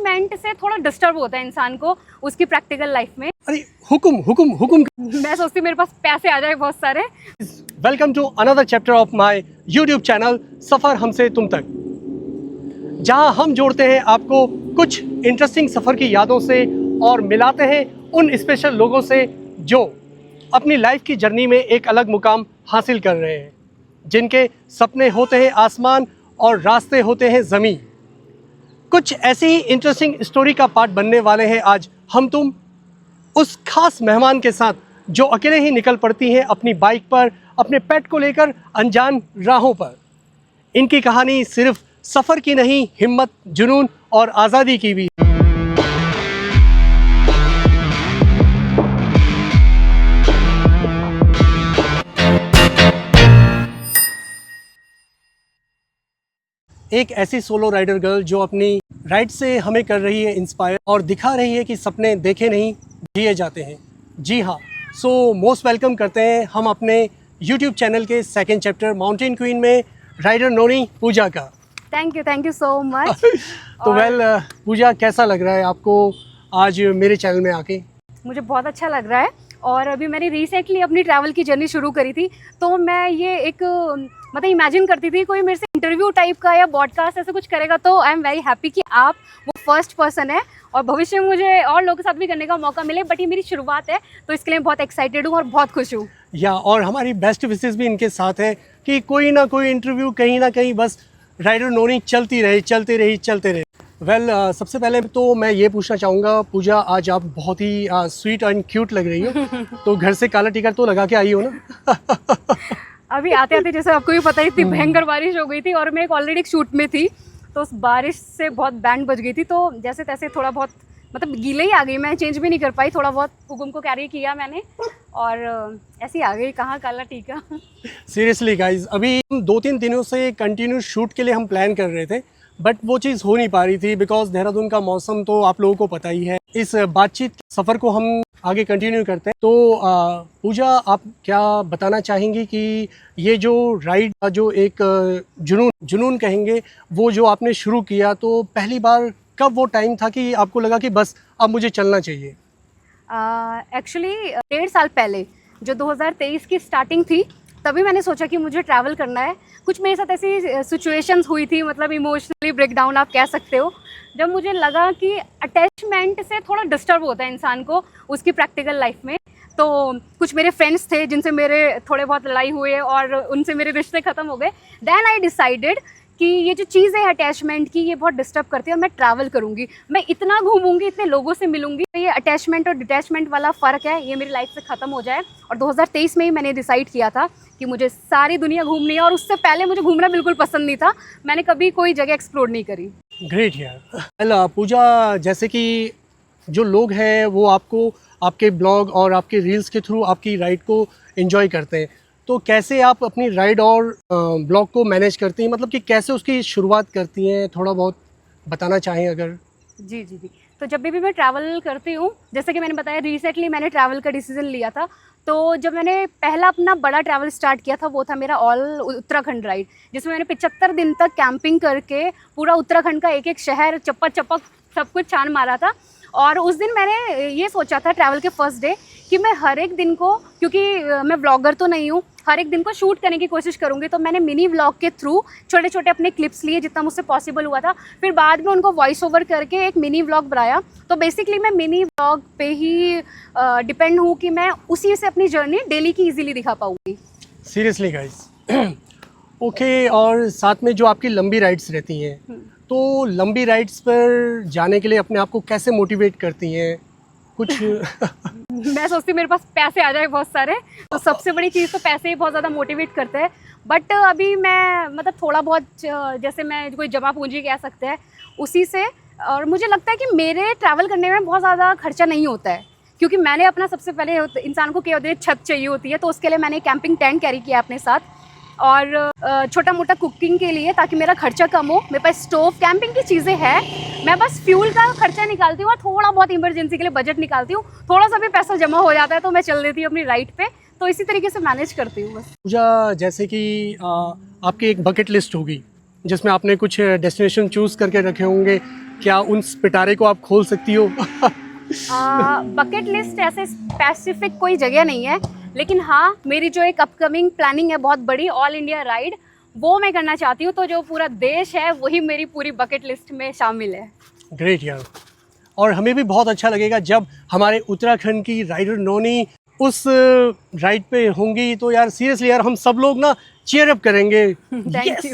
Attachment से थोड़ा disturb होता है इंसान को उसकी प्रैक्टिकल लाइफ में। अरे हुकुम हुकुम हुकुम। मैं सोचती मेरे पास पैसे आ जाए बहुत सारे। Welcome to another chapter of my YouTube channel सफ़र हमसे तुम तक, जहां हम जोड़ते हैं आपको कुछ इंटरेस्टिंग सफ़र की यादों से और मिलाते हैं उन स्पेशल लोगों से जो अपनी लाइफ की जर्नी में एक अलग मुकाम हासिल कर रहे हैं, जिनके सपने होते हैं आसमान और रास्ते होते हैं ज़मीन। कुछ ऐसी ही इंटरेस्टिंग स्टोरी का पार्ट बनने वाले हैं आज हम तुम, उस खास मेहमान के साथ जो अकेले ही निकल पड़ती हैं अपनी बाइक पर अपने पेट को लेकर अनजान राहों पर। इनकी कहानी सिर्फ सफ़र की नहीं, हिम्मत, जुनून और आज़ादी की भी। एक ऐसी सोलो राइडर गर्ल जो अपनी राइड से हमें कर रही है इंस्पायर और दिखा रही है कि सपने देखे नहीं जिए जाते हैं। जी हाँ, सो मोस्ट वेलकम करते हैं हम अपने यूट्यूब चैनल के सेकंड चैप्टर माउंटेन क्वीन में राइडर नोनी पूजा का। Thank you so much. तो पूजा, कैसा लग रहा है आपको आज मेरे चैनल में आके? मुझे बहुत अच्छा लग रहा है और अभी मैंने रिसेंटली अपनी ट्रैवल की जर्नी शुरू करी थी, तो मैं ये एक मतलब इमेजिन करती थी कोई मेरे से इंटरव्यू टाइप का या पॉडकास्ट ऐसा कुछ करेगा, तो आई एम वेरी हैप्पी कि आप वो फर्स्ट पर्सन है और भविष्य में मुझे और लोगों के साथ भी करने का मौका मिले, बट ये मेरी शुरुआत है तो इसके लिए बहुत एक्साइटेड हूँ और बहुत खुश हूँ। और हमारी बेस्ट विशेस भी इनके साथ है कि कोई ना कोई इंटरव्यू कहीं ना कहीं बस राइडर नोनी चलते रहे। सबसे पहले तो मैं ये पूछना चाहूँगा पूजा, आज आप बहुत ही स्वीट एंड क्यूट लग रही हो, तो घर से काला टिकट तो लगा के आई हो ना? अभी आते आते जैसे आपको भी पता ही थी, भयंकर बारिश हो गई थी और मैं ऑलरेडी एक शूट में थी, तो उस बारिश से बहुत बैंड बज गई थी, तो जैसे तैसे थोड़ा बहुत मतलब गीले ही आ गई, मैं चेंज भी नहीं कर पाई, थोड़ा बहुत हुकुम को कैरी किया मैंने और ऐसे ही आ गई, कहाँ काला टीका। सीरियसली गाइज, अभी 2-3 दिनों से कंटिन्यू शूट के लिए हम प्लान कर रहे थे, बट वो चीज़ हो नहीं पा रही थी बिकॉज देहरादून का मौसम तो आप लोगों को पता ही है। इस बातचीत सफ़र को हम आगे कंटिन्यू करते हैं। तो पूजा, आप क्या बताना चाहेंगी कि ये जो राइड का जो एक जुनून कहेंगे, वो जो आपने शुरू किया, तो पहली बार कब वो टाइम था कि आपको लगा कि बस अब मुझे चलना चाहिए? एक्चुअली 1.5 साल पहले जो 2023 की स्टार्टिंग थी, तभी मैंने सोचा कि मुझे ट्रैवल करना है। कुछ मेरे साथ ऐसी सिचुएशंस हुई थी, मतलब इमोशनली ब्रेकडाउन आप कह सकते हो, जब मुझे लगा कि अटैचमेंट से थोड़ा डिस्टर्ब होता है इंसान को उसकी प्रैक्टिकल लाइफ में। तो कुछ मेरे फ्रेंड्स थे जिनसे मेरे थोड़े बहुत लड़ाई हुए और उनसे मेरे रिश्ते ख़त्म हो गए। देन आई डिसाइडेड कि ये जो चीज़ है अटैचमेंट की, ये बहुत डिस्टर्ब करती है और मैं ट्रैवल करूँगी, मैं इतना घूमूंगी, इतने लोगों से मिलूंगी, तो ये अटैचमेंट और डिटैचमेंट वाला फ़र्क है ये मेरी लाइफ से ख़त्म हो जाए। और 2023 में ही मैंने डिसाइड किया था कि मुझे सारी दुनिया घूमनी है, और उससे पहले मुझे घूमना बिल्कुल पसंद नहीं था, मैंने कभी कोई जगह एक्सप्लोर नहीं करी। ग्रेट यार। पूजा, जैसे कि जो लोग हैं वो आपको आपके ब्लॉग और आपके रील्स के थ्रू आपकी राइड को एंजॉय करते हैं, तो कैसे आप अपनी राइड और ब्लॉग को मैनेज करती हैं, मतलब कि कैसे उसकी शुरुआत करती हैं, थोड़ा बहुत बताना चाहें अगर? जी। तो जब भी मैं ट्रैवल करती हूँ, जैसे कि मैंने बताया रिसेंटली मैंने ट्रैवल का डिसीज़न लिया था, तो जब मैंने पहला अपना बड़ा ट्रैवल स्टार्ट किया था वो था मेरा ऑल उत्तराखंड राइड, जिसमें मैंने 75 दिन तक कैंपिंग करके पूरा उत्तराखंड का एक एक शहर चप्पक सब कुछ छान मारा था। और उस दिन मैंने ये सोचा था ट्रैवल के फर्स्ट डे कि मैं हर एक दिन को, क्योंकि मैं ब्लॉगर तो नहीं हूँ, हर एक दिन को शूट करने की कोशिश करूँगी, तो मैंने मिनी व्लॉग के थ्रू छोटे छोटे अपने क्लिप्स लिए जितना मुझसे पॉसिबल हुआ था, फिर बाद में उनको वॉइस ओवर करके एक मिनी व्लॉग बनाया। तो बेसिकली मैं मिनी व्लॉग पे ही डिपेंड हूँ कि मैं उसी से अपनी जर्नी डेली की इजीली दिखा पाऊँगी। Seriously guys. ओके, और साथ में जो आपकी लंबी राइड्स रहती हैं, तो लंबी राइड्स पर जाने के लिए अपने आप को कैसे मोटिवेट करती हैं कुछ? मैं सोचती मेरे पास पैसे आ जाए बहुत सारे, तो सबसे बड़ी चीज़ तो पैसे ही बहुत ज़्यादा मोटिवेट करते हैं। बट अभी मैं मतलब थोड़ा बहुत जैसे मैं कोई जमा पूंजी कह सकते हैं उसी से, और मुझे लगता है कि मेरे ट्रैवल करने में बहुत ज़्यादा खर्चा नहीं होता है, क्योंकि मैंने अपना सबसे पहले इंसान को क्या होती है, छत चाहिए होती है, तो उसके लिए मैंने कैंपिंग टेंट कैरी किया अपने साथ, और छोटा मोटा कुकिंग के लिए ताकि मेरा खर्चा कम हो, मेरे पास स्टोव, कैंपिंग की चीज़ें हैं, मैं बस फ्यूल का खर्चा निकालती हूँ और थोड़ा बहुत इमरजेंसी के लिए बजट निकालती हूँ, थोड़ा सा भी पैसा जमा हो जाता है तो मैं चल देती हूँ अपनी राइड पे, तो इसी तरीके से मैनेज करती हूँ बस। पूजा, जैसे कि आपकी एक बकेट लिस्ट होगी जिसमें आपने कुछ डेस्टिनेशन चूज़ करके रखे होंगे क्या उन पिटारे को आप खोल सकती हो? बकेट लिस्ट ऐसे स्पेसिफिक कोई जगह नहीं है, लेकिन हाँ मेरी जो एक अपकमिंग प्लानिंग है बहुत बड़ी ऑल इंडिया राइड, वो मैं करना चाहती हूँ। तो जो पूरा देश है वही मेरी पूरी बकेट लिस्ट में शामिल है। ग्रेट यार, और हमें भी बहुत अच्छा लगेगा जब हमारे उत्तराखंड की राइडर नोनी उस राइड पे होंगी। तो यार सीरियसली यार हम सब लोग ना चीयर अप करेंगे। Thank Yes! यू।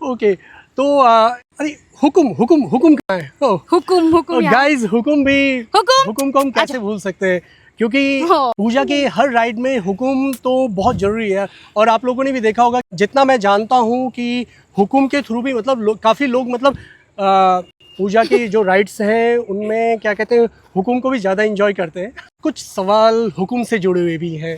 ओके, तो अरे हुकुम कहाँ है? हुकुम यार। गाइस हुकुम भी, हुकुम हुकुम को हम कैसे भूल सकते हैं, क्योंकि हाँ। पूजा के हर राइड में हुकुम तो बहुत ज़रूरी है। और आप लोगों ने भी देखा होगा, जितना मैं जानता हूँ कि हुकुम के थ्रू भी मतलब काफ़ी लोग मतलब पूजा की जो राइड्स हैं उनमें क्या कहते हैं, हुकुम को भी ज़्यादा इंजॉय करते हैं। कुछ सवाल हुकुम से जुड़े हुए भी हैं।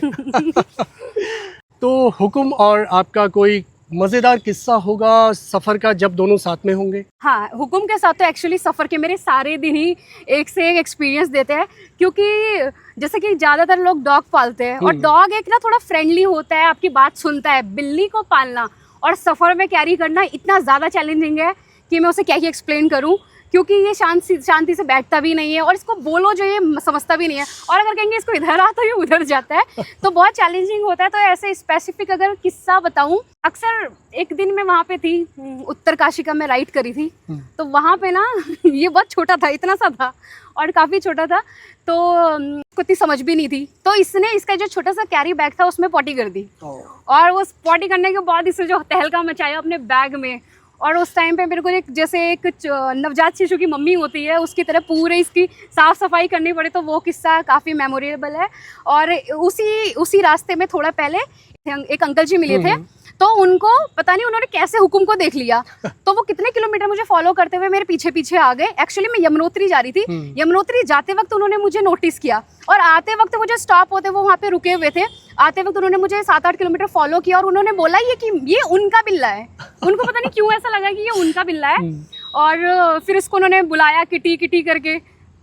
तो हुकुम और आपका कोई मज़ेदार किस्सा होगा सफ़र का जब दोनों साथ में होंगे? हाँ, हुकुम के साथ तो एक्चुअली सफ़र के मेरे सारे दिन ही एक से एक एक्सपीरियंस देते हैं, क्योंकि जैसे कि ज़्यादातर लोग डॉग पालते हैं और डॉग एक ना थोड़ा फ्रेंडली होता है, आपकी बात सुनता है। बिल्ली को पालना और सफ़र में कैरी करना इतना ज़्यादा चैलेंजिंग है कि मैं उसे क्या ही एक्सप्लेन करूँ, क्योंकि ये शांति से बैठता भी नहीं है और इसको बोलो जो ये समझता भी नहीं है, और अगर कहेंगे इसको इधर आ तो ये उधर जाता है, तो बहुत चैलेंजिंग होता है। तो ऐसे स्पेसिफिक अगर किस्सा बताऊं, अक्सर एक दिन मैं वहाँ पे थी, उत्तरकाशी का मैं राइड करी थी, तो वहाँ पे ना ये बहुत छोटा था, इतना सा था और काफ़ी छोटा था, तो उसको इतनी समझ भी नहीं थी। तो इसने इसका जो छोटा सा कैरी बैग था उसमें पॉटी कर दी, और उस पॉटी करने के बाद इसने जो तहलका मचाया अपने बैग में, और उस टाइम पे मेरे को एक जैसे एक नवजात शिशु की मम्मी होती है उसकी तरह पूरे इसकी साफ़ सफाई करनी पड़ी। तो वो किस्सा काफ़ी मेमोरेबल है। और उसी रास्ते में थोड़ा पहले एक अंकल जी मिले थे, तो उनको पता नहीं उन्होंने कैसे हुकुम को देख लिया, तो वो कितने किलोमीटर मुझे फॉलो करते हुए मेरे पीछे पीछे आ गए। एक्चुअली मैं यमुनोत्री जा रही थी, यमुनोत्री जाते वक्त उन्होंने मुझे नोटिस किया, और आते वक्त वो जो स्टॉप होते वो वहाँ पे रुके हुए थे, आते वक्त उन्होंने मुझे 7-8 किलोमीटर फॉलो किया, और उन्होंने बोला ये उनका बिल्ला है। उनको पता नहीं क्यों ऐसा लगा कि ये उनका बिल्ला है, और फिर इसको उन्होंने बुलाया किटी किटी करके।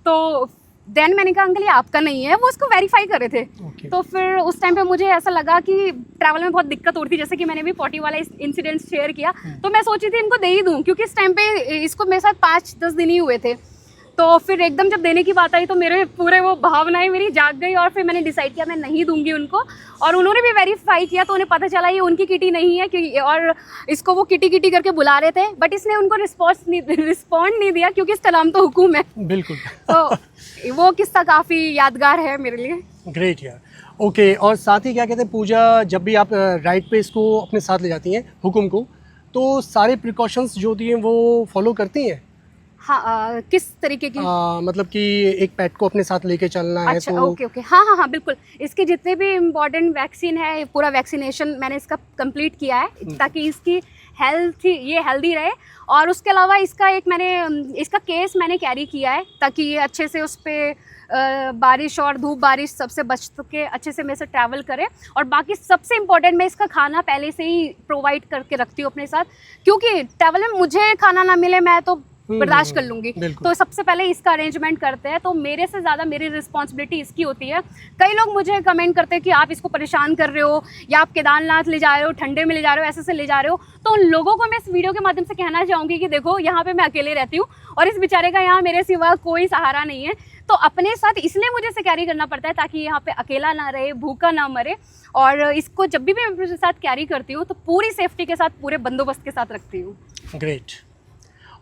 तो देन मैंने कहा अंकल ये आपका नहीं है, वो उसको वेरीफाई कर रहे थे। तो फिर उस टाइम पे मुझे ऐसा लगा कि ट्रैवल में बहुत दिक्कत हो रही थी, जैसे कि मैंने भी पॉटी वाला इंसिडेंट शेयर किया, तो मैं सोची थी इनको दे ही दूं, क्योंकि इस टाइम पे इसको मेरे साथ 5-10 दिन ही हुए थे। तो फिर एकदम जब देने की बात आई तो मेरे पूरे वो भावनाएं मेरी जाग गई, और फिर मैंने डिसाइड किया मैं नहीं दूंगी उनको। और उन्होंने भी वेरीफाई किया, तो उन्हें पता चला ये उनकी किटी नहीं है, क्योंकि और इसको वो किटी किटी करके बुला रहे थे, बट इसने उनको रिस्पॉन्ड नहीं दिया, क्योंकि इसका नाम तो हुकुम है। बिल्कुल। तो वो किस्सा काफ़ी यादगार है मेरे लिए। ग्रेट यार। ओके, और साथ ही क्या कहते हैं पूजा, जब भी आप राइड पे इसको अपने साथ ले जाती हैं हुकुम को, तो सारे प्रिकॉशंस जो होती हैं वो फॉलो करती हैं? हाँ, किस तरीके की? मतलब कि एक पेट को अपने साथ लेके चलना है। अच्छा, तो ओके, हाँ, बिल्कुल। इसके जितने भी इम्पोर्टेंट वैक्सीन है, पूरा वैक्सीनेशन मैंने इसका कंप्लीट किया है, ताकि इसकी ये हेल्दी रहे। और उसके अलावा इसका केस मैंने कैरी किया है, ताकि ये अच्छे से उस पर बारिश और धूप बारिश सबसे बच के अच्छे से मेरे से ट्रैवल करे। और बाकी सबसे इम्पोर्टेंट, मैं इसका खाना पहले से ही प्रोवाइड करके रखती हूँ अपने साथ, क्योंकि ट्रैवल में मुझे खाना ना मिले मैं तो बर्दाश्त कर लूंगी। तो सबसे पहले इसका अरेंजमेंट करते हैं, तो मेरे से ज़्यादा मेरी रिस्पॉन्सिबिलिटी इसकी होती है। कई लोग मुझे कमेंट करते हैं कि आप इसको परेशान कर रहे हो, या आप केदारनाथ ले जा रहे हो, ठंडे में ले जा रहे हो, ऐसे से ले जा रहे हो। तो उन लोगों को मैं इस वीडियो के माध्यम से कहना चाहूँगी कि देखो, यहाँ पे मैं अकेले रहती हूँ, और इस बेचारे का यहाँ मेरे सिवा कोई सहारा नहीं है। तो अपने साथ इसलिए मुझे इसे कैरी करना पड़ता है, ताकि यहाँ पे अकेला ना रहे, भूखा ना मरे। और इसको जब भी मैं अपने साथ कैरी करती हूँ, तो पूरी सेफ्टी के साथ, पूरे बंदोबस्त के साथ रखती हूँ। ग्रेट।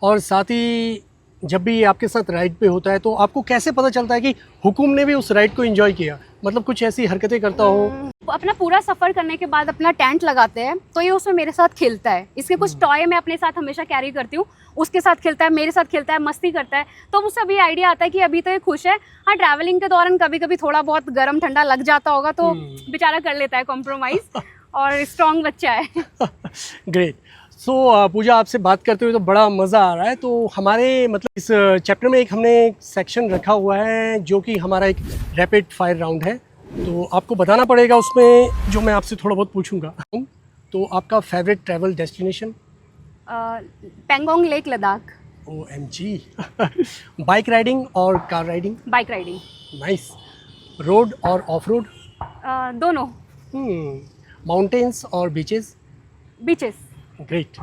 और साथ ही जब भी आपके साथ राइड पे होता है, तो आपको कैसे पता चलता है कि हुकुम ने भी उस राइड को एंजॉय किया? मतलब कुछ ऐसी हरकतें करता हो? अपना पूरा सफ़र करने के बाद अपना टेंट लगाते हैं, तो ये उसमें मेरे साथ खेलता है। इसके कुछ टॉय मैं अपने साथ हमेशा कैरी करती हूँ, उसके साथ खेलता है, मेरे साथ खेलता है, मस्ती करता है। तो मुझसे अभी आइडिया आता है कि अभी तो ये खुश है। हाँ, ट्रैवलिंग के दौरान कभी कभी थोड़ा बहुत गर्म ठंडा लग जाता होगा, तो बेचारा कर लेता है कॉम्प्रोमाइज़, और स्ट्रॉन्ग बच्चा है। ग्रेट। सो पूजा, आपसे बात करते हुए तो बड़ा मज़ा आ रहा है। तो हमारे मतलब इस चैप्टर में हमने एक सेक्शन रखा हुआ है जो कि हमारा एक रैपिड फायर राउंड है। तो आपको बताना पड़ेगा उसमें जो मैं आपसे थोड़ा बहुत पूछूंगा। तो आपका favourite travel destination? Pangong lake, Ladakh. OMG। Bike riding और car riding? Bike riding. Nice. Road और ऑफ रोड? दोनों। माउंटेन्स और beaches? Beaches. Great.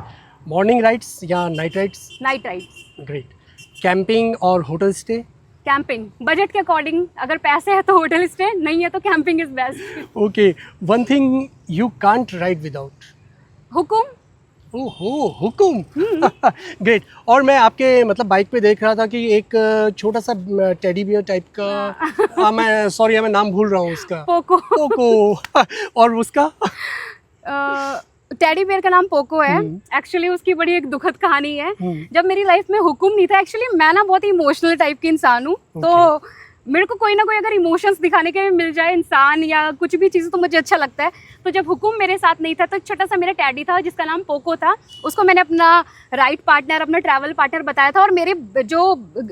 Morning rides या night rides? Night rides. Great. Camping और होटल स्टे? कैंपिंग, बजट के according, अगर पैसे है तो होटल स्टे, नहीं है तो camping is best. Okay, one thing you can't ride without? हुकुम। ओहो, हुकुम। ग्रेट। और मैं आपके मतलब बाइक पे देख रहा था कि एक छोटा सा टेडी बियर टाइप का मैं सॉरी मैं नाम भूल रहा हूँ उसका। पोको। पोको। और उसका? टेडी बियर का नाम पोको है। एक्चुअली उसकी बड़ी एक दुखद कहानी है। जब मेरी लाइफ में हुकुम नहीं था, एक्चुअली मैं ना बहुत ही इमोशनल टाइप की इंसान हूँ, तो मेरे को कोई ना कोई अगर इमोशंस दिखाने के लिए मिल जाए इंसान या कुछ भी चीज़ तो मुझे अच्छा लगता है। तो जब हुकुम मेरे साथ नहीं था तो एक छोटा सा मेरा टैडी था जिसका नाम पोको था, उसको मैंने अपना राइड पार्टनर, अपना ट्रैवल पार्टनर बताया था, और मेरे जो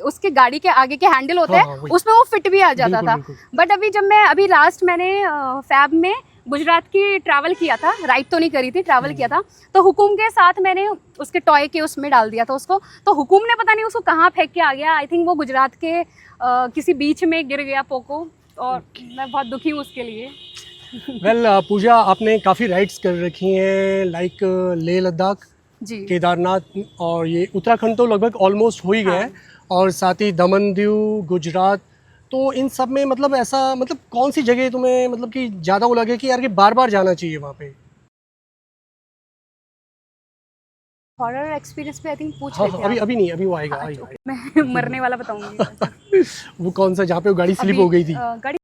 उसके गाड़ी के आगे के हैंडल होते हैं उसमें वो फिट भी आ जाता था। बट अभी जब मैं अभी लास्ट मैंने फैब में गुजरात की ट्रैवल किया था, राइड तो नहीं करी थी, ट्रैवल किया था, तो हुकुम के साथ मैंने उसके टॉय के उसमें डाल दिया था उसको, तो हुकुम ने पता नहीं उसको कहाँ फेंक के आ गया। आई थिंक वो गुजरात के किसी बीच में गिर गया पोको, और मैं बहुत दुखी हूँ उसके लिए। वेल पूजा, आपने काफ़ी राइड्स कर रखी हैं, लाइक लेह लद्दाख जी, केदारनाथ, और ये उत्तराखंड तो लगभग ऑलमोस्ट हो ही गया है, और साथ ही दमन दीव, गुजरात, तो इन सब में मतलब ऐसा मतलब कौन सी जगह तुम्हें मतलब कि ज़्यादा वो लगे कि यार कि बार बार जाना चाहिए वहाँ पे? हॉरर एक्सपीरियंस पे आई थिंक पूछ हाँ रहे हाँ, थे अभी आप। अभी नहीं, अभी वो आएगा, हाँ, आएगा। मैं मरने वाला बताऊंगी। वो कौन सा जहाँ पे वो गाड़ी स्लिप अभी, हो गई थी? गाड़ी